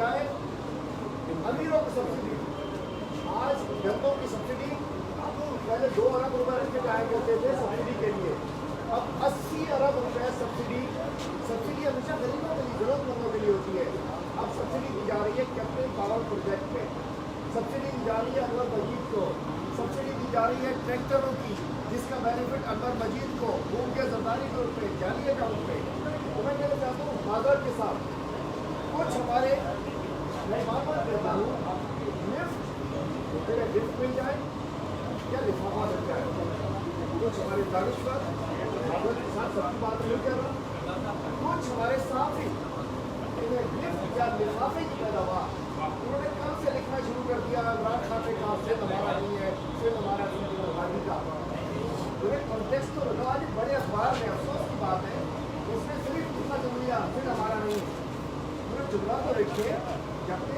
बजाय अमीरों को सब्सिडी, आज गरीबों की सब्सिडी पहले 2 अरब रुपए रखे जाया करते थे सब्सिडी के लिए, अब 80 अरब रुपए सब्सिडी हमेशा गरीबों के लिए, जरूरतमंदों के लिए होती है। अब सब्सिडी दी जा रही है कैप्टन पावर प्रोजेक्ट में, सब्सिडी दी जा रही है अनवर मजीद को, सब्सिडी दी जा रही है ट्रैक्टरों की, जिसका बेनिफिट अनवर मजीद को भूम के सरदारी के रूप में जाली अकाउंट में। तो मैं कहना चाहता हूँ माजर के साथ कुछ हमारे, मैं बार बार कहता हूँ लिफ्ट मेरे लिफ्ट मिल जाए क्या लिफाफा मिल जाए, कुछ हमारे दानिश्वर माजर के साथ सबकी बात नहीं कर रहा, कुछ हमारे साथी इन्हें लिफ्ट या लिफाफे की पैदावार उन्होंने कल से लिखना शुरू कर दिया। इमरान खान ने कहा सिंध हमारा नहीं है, सिंध हमारा नहीं का कॉन्टेक्स्ट तो लगा। आज बड़े अखबार में अफसोस की बात है उसने सिर्फ कितना जुमला सिंध हमारा नहीं है, पूरा जुमला तो लिखे जबकि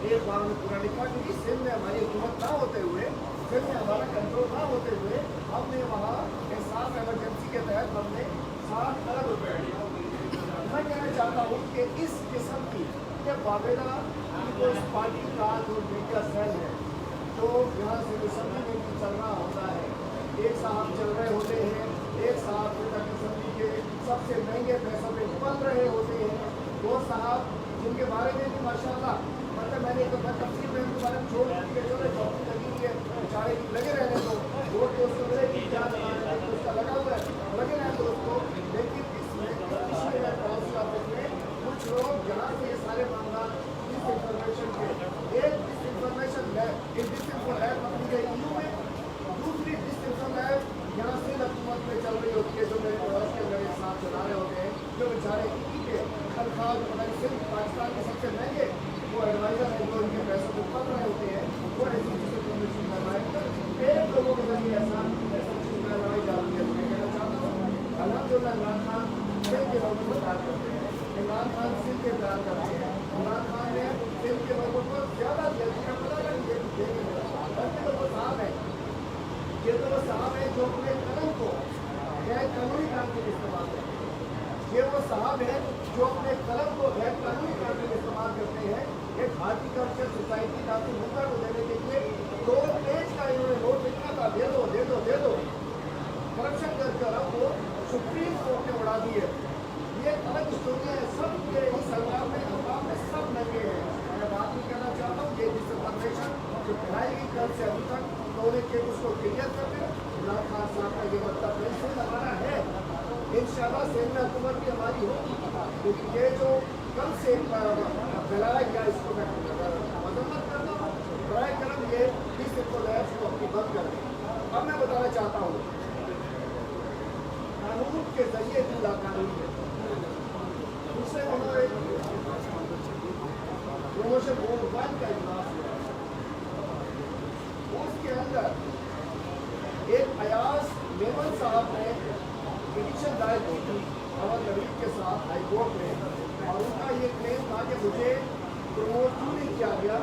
एक बार उन्होंने पूरा लिखा कि सिंध में हमारी हुकूमत ना होते हुए, सिंध में हमारा कंट्रोल ना होते हुए हमने वहाँ एहसास एमरजेंसी के तहत हमने 60 अरब रुपये दिया। मैं कहना चाहता हूँ कि इस किस्म की वावेला को इस पार्टी का जो मीडिया सेल है तो यहाँ से असम्बली में भी चल रहा होता है, एक साहब चल रहे होते हैं, एक साहब असम्बली के सबसे महंगे पैसों में पल रहे होते हैं, वो साहब जिनके बारे में भी माशाल्लाह मतलब मैंने एक तफसील में उनके बारे में छोड़ दी है, चलो चौकी लगी है बेचारे लगे रहने दो, वोट तो उसको मिले कि क्या लगाना है उसका लगा हुआ है, लगे रहने दो उसको। लेकिन इसमें पॉलिसी ऑफिस में कुछ लोग जहाँ से ये सारे मामला डिस इंफॉर्मेशन के, एक डिस इंफॉर्मेशन लैब, एक डिस इंफो लैब अपनी गई EU में, दूसरी डिस इंफो लैब यहाँ से हुकूमत में चल रही होती है, जो मेरे पड़ोस के मेरे साथ चला रहे होते हैं, जो बेचारे के तनख्वाह जो पता नहीं सिर्फ पाकिस्तान के सबसे महंगे वो एडवाइजर हैं जो इनके पैसों को पढ़ रहे होते हैं, वो ऐसी चीज़ें प्रमोशन कर रहा है, एक लोगों के जरिए ऐसा चीज़ करवाई जा रही है। मैं कहना चाहता हूँ अल्हम्दुलिल्लाह इमरान खान सिंध के लोगों को प्यार करते हैं, इमरान खान सिंध के प्यार करते हैं, इमरान खान ने सिंध के लोगों को ज़्यादा दिया, जिन्हें पता नहीं बल्कि तो वो साहब है, ये तो वो साहब है जो अपने कलम को गैर कानूनी काम के लिए इस्तेमाल करते हैं, ये वो साहब है जो अपने कलम को गैर कानूनी काम के लिए इस्तेमाल करते हैं। एक भारतीय कल्चर सोसाइटी ताकि मुद्दा को देने के लिए 2 पेज का इन्होंने नोट लिखा था, दे दो दे दो दे दो, करप्शन कर वो सुप्रीम कोर्ट ने उड़ा दी है। ये अलग स्टोरी है, सब के इस सरकार में अवाम में सब लगे हैं। मैं बात नहीं करना चाहता हूँ ये डिसइंफॉर्मेशन जो फैलाई गई कल से अभी तक, तो उन्हें उसको क्लियर कर दें। इमरान खान साहब का ये मतलब सिंध हमारा है, इंशाल्लाह सिंध में हुकूमत भी हमारी होगी, क्योंकि ये जो कल से फैलाया गया इसको मैं मजम्मत करता हूँ, बराए करम ये इस लैब्स को अपनी बंद कर दें। अब मैं बताना चाहता हूँ कानून के जरिए जो कानूनी है, दूसरे उन्होंने प्रमोशन बोर्ड 1 का इजलास हुआ, उसके अंदर एक अयाज मेमन साहब ने पिटीशन दायर की थी अवध नबीब के साथ हाई कोर्ट में, और उनका ये क्लेम था कि मुझे प्रमोट क्यों नहीं किया गया,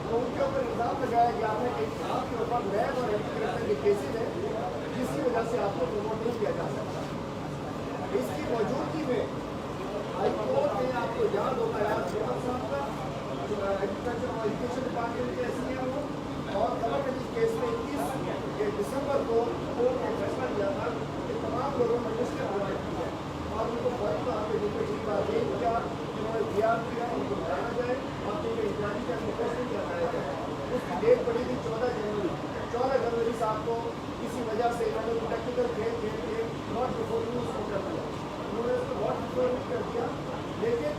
तो उनके ऊपर इल्ज़ाम लगाया गया है कि आपके ऊपर लैब और एंटी के केसेज है जिसकी वजह से आपको प्रमोट नहीं किया जा सकता। इसकी मौजूदगी में हाई कोर्ट ने, आपको याद होगा यार साहब का जो एग्रीकल्चर और एजुकेशन डिपार्टमेंट के SCM हो, और गवर्नमेंट इस केस में 21 दिसंबर को कोर्ट ने फैसला लिया था कि तमाम लोगों ने मुश्किल प्रोवाइड की है और उनको बड़ी वहाँ पे जिनको ठीक बात नहीं किया, जिन्होंने दिया उनको बताया जाए और जिनके इंतजामी का फोकस नहीं लगाया जाए। उसकी डेट पड़ी थी 14 जनवरी साहब को, किसी वजह से इन्होंने टेक्निकल खेल खेल के नॉट बिफोर यूज को कर दिया, उन्होंने उसको नॉट बिफोर यूज कर दिया, लेकिन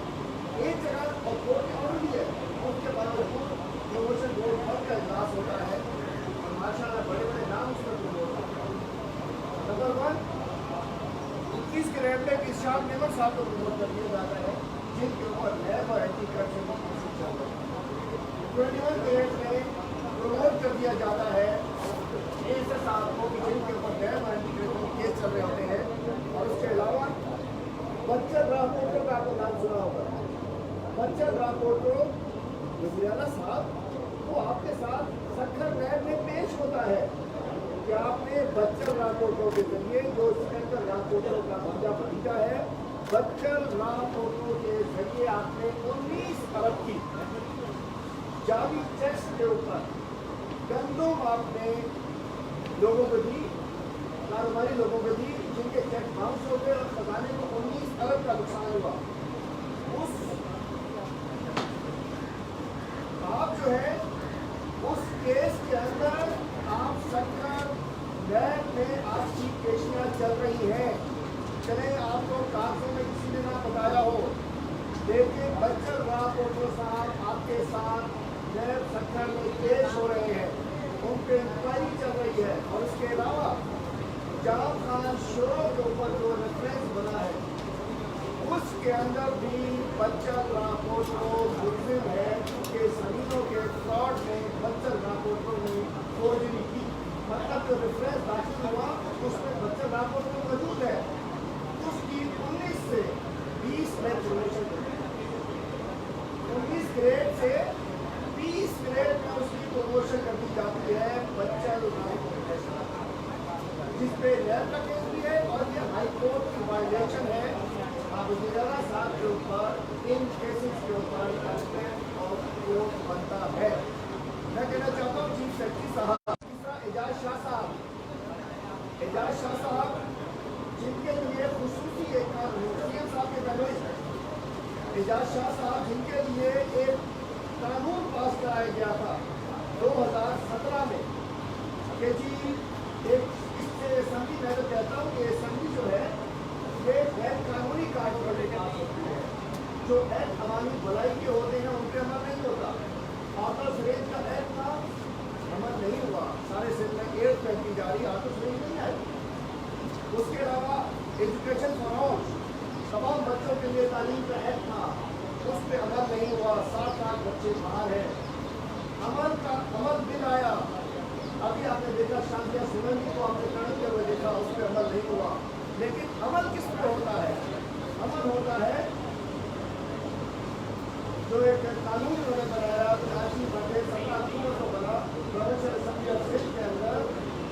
एक जगह और कोर्ट ने ऑर्डर दिया, उसके बावजूद प्रमोशन बोर्ड 1 का इजलास होता है और माशाल्लाह बड़े बड़े नाम उसमें प्रमोट होते हैं। नंबर 1 21 ग्रेड में इरशाद मेमन साहब को प्रमोट कर दिया जाता है, जिनके ऊपर लैब और एंटी करप्शन का केस चल रहा है। 21 ग्रेड में प्रमोट कर दिया जाता है ऐसे साहब को कि जिनके ऊपर लैब और एंटी करप्शन केस चल रहे होते हैं। और उसके अलावा बच्चन रामपोर्टो का आपको नाम सुना होगा, बच्चन रामपोर्टो वज़ीर-ए-आला साहब वो आपके साथ सखर लैब में पेश होता है कि आपने बच्चन रामपोर्टो के जरिए जो स्पेंसर रामपोर्टो का भतीजा है बच्चन रापोर्टों के जरिए आपने 19 अरब की जाली चेक्स के ऊपर गंदम आपने लोगों को दी, कारोबारी लोगों को दी, जिनके चेक बाउंस हो गए और खजाने को 19 अरब का नुकसान हुआ। उस आप जो है उस केस के अंदर आप सरकार लैब में आपकी पेशियां चल रही हैं। चले आपको कागजों में किसी ने ना बताया हो, लेकिन बच्चन रापोर्टो साहब आपके साथ लैब सरकार में पेश हो रहे हैं, उन पर इंक्वायरी चल रही है। और इसके अलावा जाम खान शो के ऊपर जो रेफरेंस बना है उसके अंदर भी बच्चन रापोर्टो मुलजिम है कि जमीनों के फ्रॉड में बच्चन रापोर्टो ने फोर्जरी की। मतलब जो रेफरेंस दाखिल हुआ उसमें बच्चन रापोर्टो मौजूद है, उसकी 19 से 20 में प्रमोशन करती है। 19 ग्रेड से 20 ग्रेड में उसकी प्रमोशन कर दी जाती है बच्चन रापोर्टो, जिस पे लैब का केस भी है और ये हाई कोर्ट की वायलेशन है। आप वज़ीर-ए-आला साहब के ऊपर इन केसेस के ऊपर कंटेम्प्ट ऑफ कोर्ट बनता है। मैं कहना चाहता हूँ चीफ सेक्रेटरी साहब, तीसरा एजाज शाह साहब, एजाज शाह साहब जिनके लिए खुसूसी एक कानून सीएम साहब के पहले एजाज शाह साहब जिनके लिए एक कानून पास कराया गया था 2017 में कि जी एक असेंबली, मैं तो कहता हूँ कि असेंबली जो है ये गैर कानूनी कार्य पास होती है। जो एक्ट हमारी भलाई के होते हैं उन पर अमल नहीं होता। ऑटो रेंज का एक्ट था, अमल नहीं हुआ, सारे सिर में एयर फैक्ट्री जा रही, ऑटो रेंज नहीं आई। उसके अलावा एजुकेशन फॉर ऑल, तमाम बच्चों के लिए तालीम का एक्ट था, उस पर अमल नहीं हुआ, 60 लाख बच्चे बाहर हैं। अमल बिल आया, अभी आपने देखा शांतिया सुमन जी को आपने करते हुए देखा, उस पर अमल नहीं हुआ। लेकिन अमल किस पे होता है? अमल होता है जो एक कानून उन्होंने बनाया, राजीव पटेल 17 अक्टूबर को बना प्रोविंशियल असेंबली ऑफ सिंध के अंदर,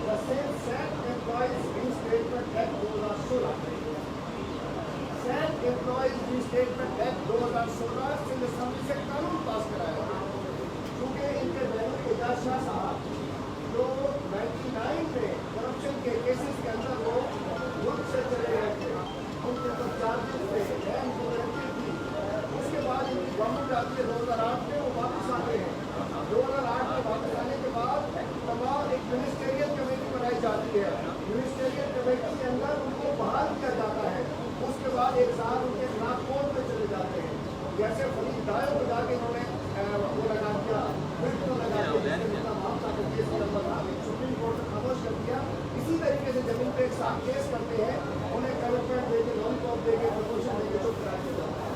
the same sacked employees restatement act 2016, sacked employees restatement act 2016 Sindh assembly से कानून पास कराया। क्योंकि इनके बैनर एजाज शाह साहब जो 99 में करप्शन के केसेस के अंदर वो मुल्क से चले गए थे, उनके तो चार्जेस थे, बैंक गारंटी थी। उसके बाद इनकी गवर्नमेंट आती है 2008 में, वो वापस आते हैं। 2008 में वापस आने के बाद तमाम एक मिनिस्टेरियल कमेटी बनाई जाती है, मिनिस्टेरियल कमेटी के अंदर उनको बहाल किया जाता है। उसके बाद एक साल उनके खिलाफ कोर्ट में चले जाते हैं। जैसे फरीद दायो को जाके इन्होंने वो लगा दिया, बिल्कुल लगा दिया, सुप्रीम कोर्ट ने खामोश कर दिया। इसी तरीके से जमीन पे एक साथ केस करते हैं, उन्हें कमिटमेंट देके, लॉलीपॉप देके, प्रमोशन देके चुप करा दिया जाता है।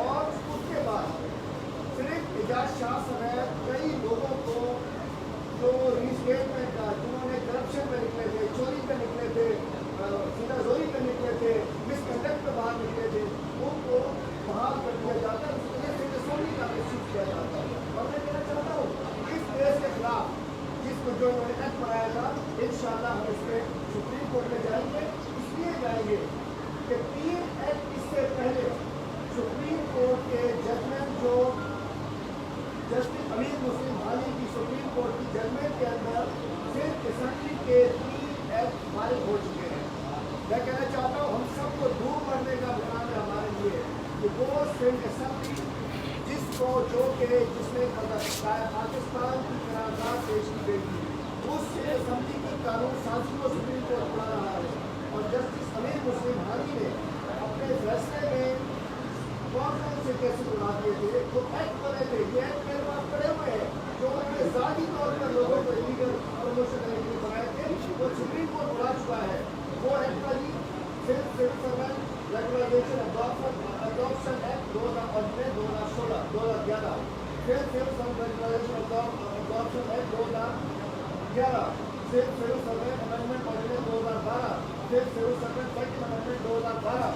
और उसके बाद सिर्फ एजाज शाह समेत कई लोगों को जो रीस्टेटमेंट का, जिन्होंने करप्शन में निकले थे, चोरी पे निकले थे, सीनाजोरी पे निकले थे, मिसकंडक्ट पे बाहर निकले थे, उनको बहाल कर दिया जाता है। उसके लिए असेंबली का महसूस किया जाता है। और मैं कहना चाहता हूँ इस केस के खिलाफ जिसको जो इन्होंने एक्ट बनाया था, इंशाअल्लाह हम इस पर सुप्रीम कोर्ट में जाएंगे। इसलिए जाएंगे कि 3 एक्ट इससे पहले सुप्रीम कोर्ट के जजमेंट जो जस्टिस अमीर मुस्लिम हाली की सुप्रीम कोर्ट की जजमेंट के अंदर सिर्फ असेंबली के 3 एक्ट फारिग हो चुके हैं। मैं कहना चाहता हूँ हम सबको दूर करने का मुकाम है हमारे लिए कि वो सिर्फ असेंबली जिसको जो के जिसने पाकिस्तान की करारदाद पेश की गई थी, उस असेंबली की कानून साजी को सुप्रीम कोर्ट पढ़ा रहा है। और जस्टिस अमीर मुस्लिम हाली ने अपने फैसले में कौन से केसेस उड़ा दिए थे, जो एक्ट बने थे, ये एक्ट मेरे पास पड़े हुए हैं, जो उन्होंने ज़ाती तौर पर लोगों को इलीगल प्रमोशन करने के लिए बनाए थे, वो सुप्रीम कोर्ट उड़ा चुका है। वो एक्ट का सिर्फ रेगुलेशन अडॉप्शन एक्ट 2016, 2011, फिर रेगुलेशन अडॉप्शन एक्ट 2011, फिर अमेंडमेंट ऑर्डिनेंस 2012, फिर second amendment 2012,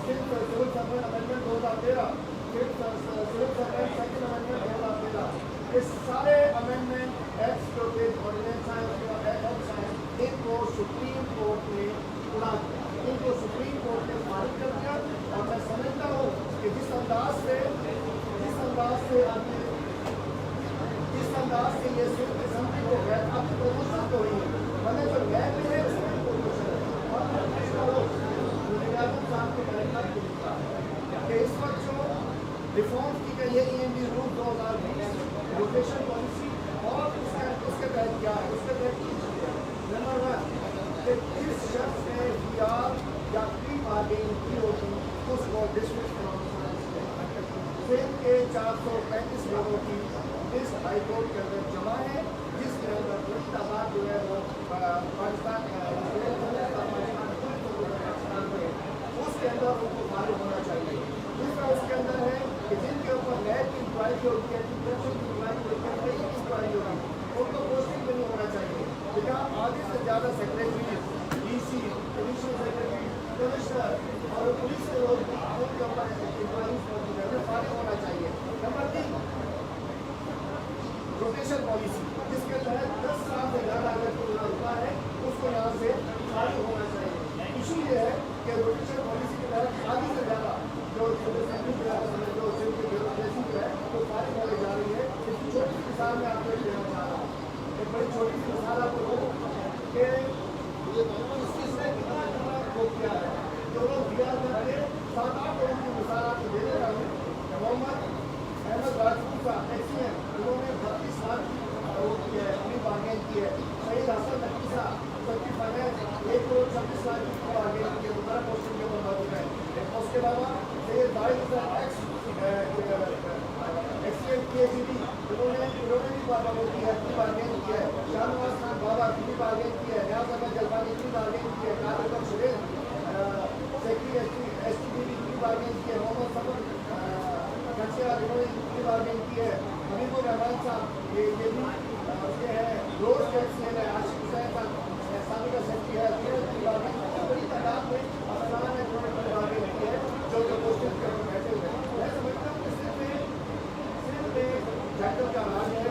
civil servant amendment 2013, फिर सिविल सर्वेंट सेकंड अमेंडमेंट 2013। इस सारे अमेंडमेंट एक्ट्स जो ऑर्डिनेंस हैं, एक्ट्स हैं, इनको इनको सुप्रीम कोर्ट ने उड़ा दिया, इनको सुप्रीम कोर्ट ने फारिग कर दिया। और मैं समझता हूँ कि जिस अंदाज से ये सिर्फ असेंबली को गए, अब प्रमोशन तो हुई है, मैंने जो गए भी है उसमें प्रमोशन है। और साहब के कार्यक्रम को लिखा कि इस वक्त जो रिफॉर्म की गई है EMD रूल 2020 रोटेशन पॉलिसी, और उसके तहत क्या है, उसके तहत नंबर 1 कि जिस शख्स ने PR या प्री बार्गेनिंग की होगी उसको डिसमिस कराना चाहिए। फिर के 435 लोगों की लिस्ट हाईकोर्ट के अंदर जमा है, जिसके अंदर बड़ी तादाद जो है वो पाकिस्तान उसके अंदर उनको फारिग होना चाहिए। दूसरा उसके अंदर है कि जिनके ऊपर नैब की इंक्वायरी होती है, इंक्वायरी होती है, इंक्वायरी होगी, उनको पोस्टिंग में नहीं होना चाहिए। बेटा आधे से ज़्यादा secretary, DC, additional secretary, commissioner और पुलिस के लोग उनके ऊपर इंक्वायरी फारिग होना चाहिए। नंबर 3 रोटेशन पॉलिसी, जिसके तहत 10 साल से ज़्यादा अगर कोई रुका है उसको यहाँ से फारिग होना चाहिए। इशू ये है कि रोटेशन पॉलिसी के तहत आधी से ज़्यादा जो सिंध है वो फारिग होने जा रही है। इसकी छोटी सी मिसाल में आपको देना चाह रहा हूँ, एक बड़ी छोटी सी मिसाल आपको दूँ कि इसने कितना वो किया है। जो लोग बिहार में आए 7-8 लोगों की मिसाल आपको दे दे रहा हूँ। मोहम्मद अहमद राजपूत का एक्सीडेंट, उन्होंने 32 लाख की वो की है, अपनी बार्गेन की है। शहीद हसन नकवी साहब सबकी फाइनेंस 1,26 लाख की बार्गेन की है, दोबारा पोस्टिंग के ऊपर मौजूद है। उसके अलावा सैयद बारिक एक्सीडेंट PhD, उन्होंने भी बाबा की है, अपनी बार्गेन की है। शाहनवाज खान बाबा की बार्गेन की है, न्याज अहमद जलवानी की बार्गेन की है, कादर सुरेश सेक्रेटरी STDB की बार्गेन की है, मोहम्मद सफर इन्होंने की बार्गेन की है, हबीबुर रहमान साहब ये भी उसके हैं, रोज टैक्सी है, आशिक हुसैन साहब साबिका सेक्रेटरी है, की बार्गेन की बड़ी तादाद में अफसरान है जिन्होंने की बार्गेन की है, जो पोस्टिंग के ऊपर बैठे हुए हैं। मैं समझता हूँ कि सिर्फ जनरल का राज है,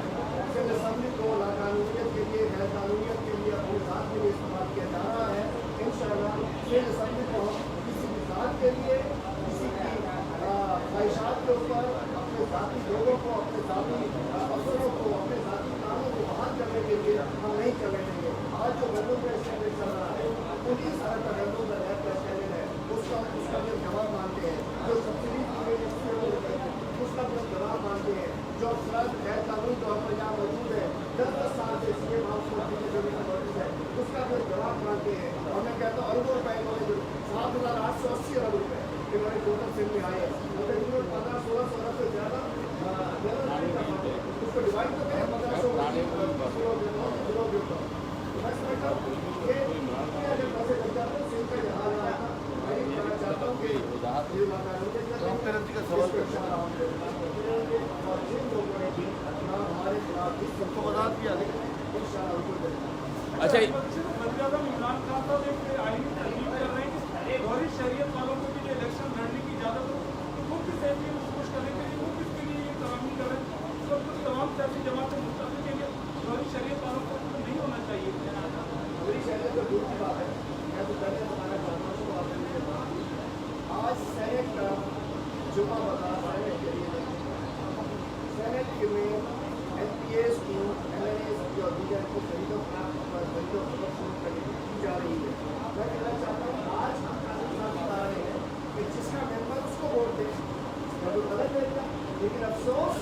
सिर्फ असेंबली को लाकानूनियत के लिए, गैर कानूनियत के लिए, अपनी जात के लिए इस्तेमाल किया जा रहा है। इंशाअल्लाह सिर्फ असेंबली को किसी की जात के लिए, किसी की ख्वाहिशात के ऊपर, अपने जाती लोगों को, अपने जाती अफसरों को, अपने जाती कामों को बहाल करने के लिए हम नहीं चलने देंगे। आज जो गंदम का स्टैंडर्ड चल रहा है, पुलिस सारा का गंदम का नैब का स्टैंडर्ड है, उसका जो जवाब मानते हैं, जो सब्सिडी उसका जो जवाब मानते हैं, जो अफसरात गैर कानूनी तौर पर यहाँ मौजूद है, 10-10 साल से CM हाउस में मौजूद है, उसका जो जवाब मानते हैं। और मैं कहता हूँ अरबों रुपए इन्होंने जो 7,880 अरब रुपये इन्होंने टोटल सिंध में आए हैं, मतलब इन्होंने 1500-1600 अरब से ज़्यादा उसको डिवाइड तो करें 1500 मैं समझता हूँ ये अगर पैसे लग जाते हैं सिंध का यहाँ आ रहा था। मैं ये कहना चाहता हूँ कि और जिन लोगों ने भी हमारे खिलाफ इस सबको वजाहत किया इंशाअल्लाह उनको अच्छा इमरान खान साहब एक आईनी तहरीर कर रहे हैं गौरी शरीयत वालों को भी जो इलेक्शन लड़ने की इजाज़त हो, तो वो किस एरिया में खुश करने के लिए वो किसके लिए ये तरामी कर रहे हैं। तो तमाम सियासी जमातें मुस्तफ़ी के लिए गौरी शरीयत वालों को नहीं होना चाहिए। गौरी शरीयत तो दूर की बात है, मैं तो पहले बताना चाहता हूँ आज सेनेट का जुम्मा बता सेनेट के लिए सेनेट में MPAs को MLAs और दीगर को खरीदो की जा रही है। मैं कहना चाहता हूँ आज हम कानून साथ बता रहे हैं कि जिसका मेंबर उसको वोट दे, मैं तो गलत देता, लेकिन अफसोस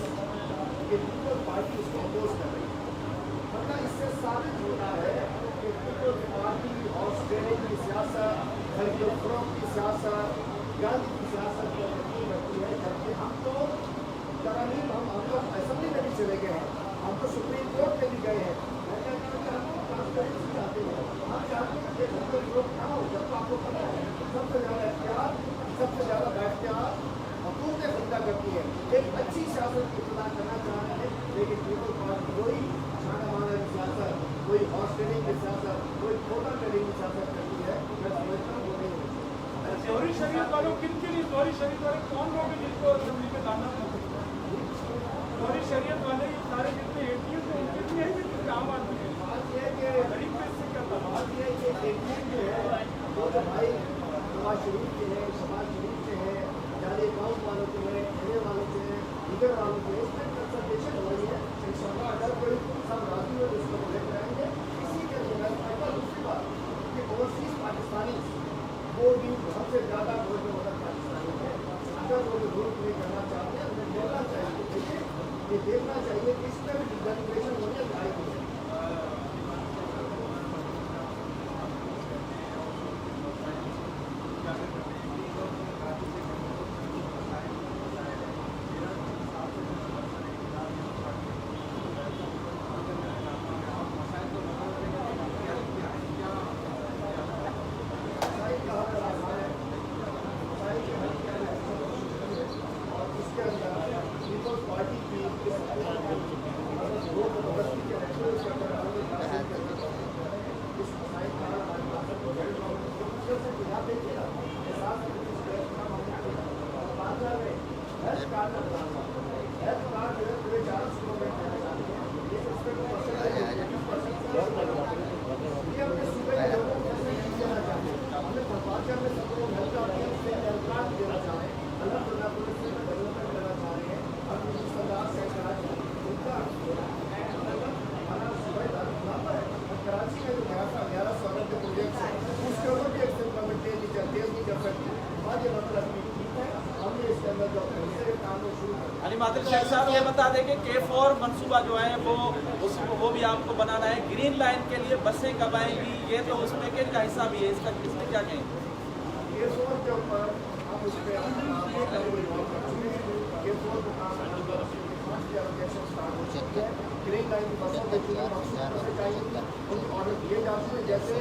कि पीपल पार्टी उसको अपोज कर रही है। मतलब इससे साबित होता है कि पीपल पार्टी ऑस्ट्रेलिया की सियासत, खरीदो फरोख्त की सियासत, गांधी की सियासत को यकीन रखती है। जबकि हम तो तरामीम हम तो असेंबली में भी चले गए हैं, हम तो सुप्रीम कोर्ट में भी गए हैं। मैं कहता हूँ कि हम ट्रांसपेरेंसी चाहते हैं, हम चाहते हैं कि हम लोग क्या हो जब आपको पता है सबसे ज़्यादा इख्तियार, सबसे ज़्यादा बाइख्तियार हुकूमतें खुदा करती है। एक अच्छी सियासत की इब्तिदा करना चाह रहे हैं, लेकिन पीपल पार्टी कोई छाना माना की सियासत, कोई हॉर्स ट्रेडिंग की सियासत, कोई कोटा ट्रेडिंग की सियासत करती है। मैं समझता हूँ वो नहीं होनी चाहिए। गौरी शरीयत वालों किन के लिए गौरी शरीयत वाले कौन लोग हैं जिनको असेंबली में दाना गौरी शरीयत वाले सारे जितने ATM थे उनके लिए है कि आम आदमी है। बात यह है कि गरीब को इससे क्या था। बात यह है जो भाई नवाज शरीफ के हैं, शहबाज शरीफ के हैं, जाली अकाउंट वालों के हैं, कहने वालों के हैं, लीडर वालों के हैं, इसमें कंसल्टेशन हो रही है। इंशाअल्लाह अगर कोई सब राजी हो तो उसको लेकर आएंगे। इसी के अंदर दूसरी बात कि ओवरसीज पाकिस्तानी वो भी बहुत से ज़्यादा वोट में मदद पाकिस्तानी है। अगर वो वोट नहीं करना चाहते हैं उन्हें बोलना चाहिए, देखिए ये देखना चाहिए कि इस पर भी डेलीब्रेशन होने आएगी। मातिल शेख साहब ये बता दें कि K4 मनसूबा जो है वो भी आपको बनाना है। ग्रीन लाइन के लिए बसें कब आएंगी, ये तो उसमें का हिस्सा भी है, इसमें क्या कहेंगे? K4 के ऊपर हम उस पर ग्रीन लाइन की बसों में चाहिए उनको ऑर्डर दिए जाते हैं। जैसे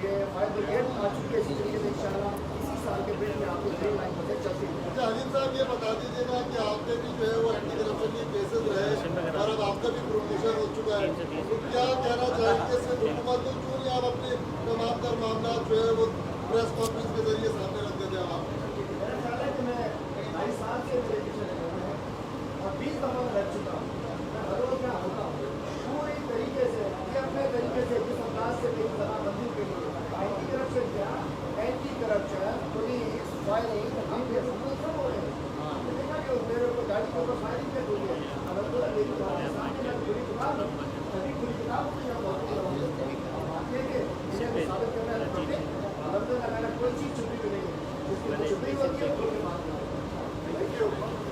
ये फायर ब्रिगेड आ चुकी है, इसी तरीके से इंशाअल्लाह इसी साल के बीच में आपको ग्रीन लाइन बसें चलती हैं। हलीम साहब ये बता दीजिएगा कि आपने भी जो है वो एंटी करप्शन की केसेस रहे और अब आपका भी प्रोमोशन हो चुका है, तो क्या कहना चाहेंगे सिर्फ हुकूमत को क्यों नहीं आप अपने तमाम तर मामला जो है वो प्रेस कॉन्फ्रेंस के जरिए सामने रख देते हैं? आप मेरा ख्याल है कि मैं 2.5 साल से मेरे पीछे लगा हूँ और 20 दफ़ा लग चुका हूँ। मैं हर रोज़ क्या होता हूँ पूरी तरीके से ये अपने तरीके से जिस अंदाज से मेरी जमाबंदी के लिए एंटी करप्शन क्या, एंटी करप्शन पुलिस फायरिंग हम ये सब हो रहे हैं। देखा कि मेरे को गाड़ी के ऊपर फायरिंग कर दी है, अलहमदुलिल्लाह मेरी बात सामने मैं खुली किताब सभी खुली किताब को यहाँ बहुत आगे के इन्हें साबित करना है। अलहमदुलिल्लाह मैंने कोई चीज़ छुपी भी नहीं है, जिसकी छुपी होती है वो बात। Thank you.